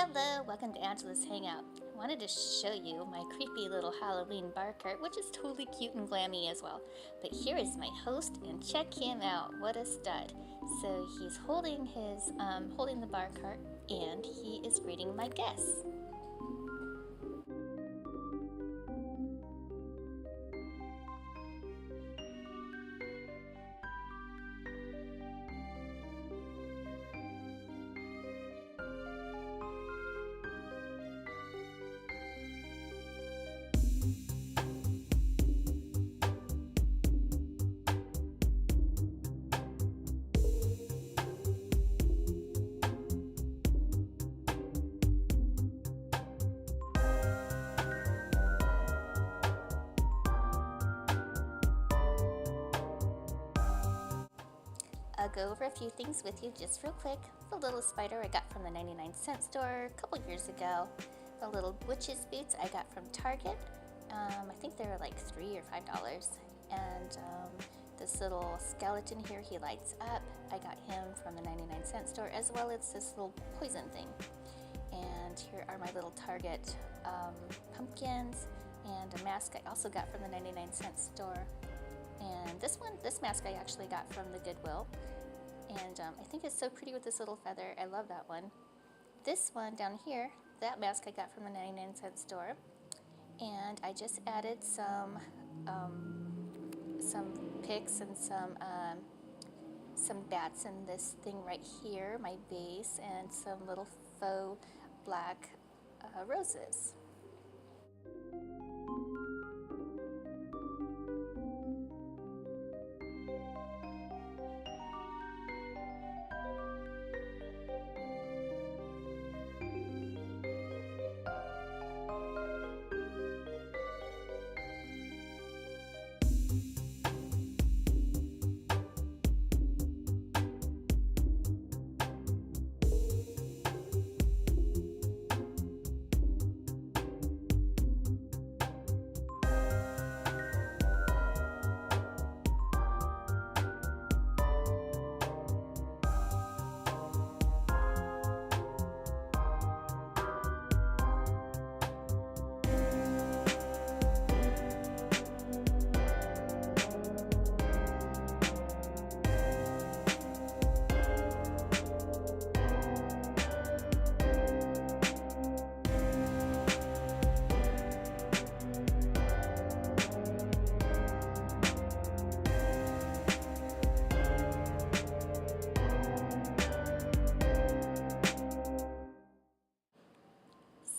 Hello, welcome to Angela's Hangout. I wanted to show you my creepy little Halloween bar cart, which is totally cute and glammy as well. But here is my host, and check him out. What a stud! So he's holding the bar cart, and he is reading my guess. I'll go over a few things with you just real quick. The little spider I got from the 99-cent store a couple years ago. The little witch's boots I got from Target. I think they were like $3 or $5. And this little skeleton here, he lights up. I got him from the 99-cent store, as well as this little poison thing. And here are my little Target pumpkins and a mask I also got from the 99-cent store. And this mask I actually got from the Goodwill. And I think it's so pretty with this little feather. I love that one. This one down here, that mask I got from the 99-cent store. And I just added some picks and some bats in this thing right here, my base, and some little faux black roses.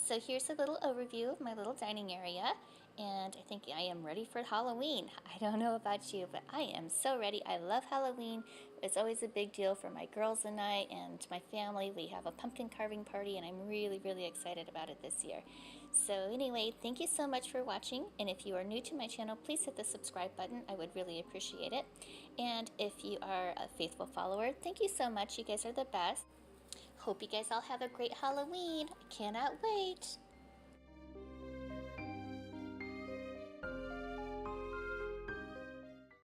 So here's a little overview of my little dining area, and I think I am ready for Halloween. I don't know about you, but I am so ready. I love Halloween. It's always a big deal for my girls and I and my family. We have a pumpkin carving party, and I'm really, really excited about it this year. So anyway, thank you so much for watching, and if you are new to my channel, please hit the subscribe button. I would really appreciate it. And if you are a faithful follower, thank you so much. You guys are the best. Hope you guys all have a great Halloween. I cannot wait.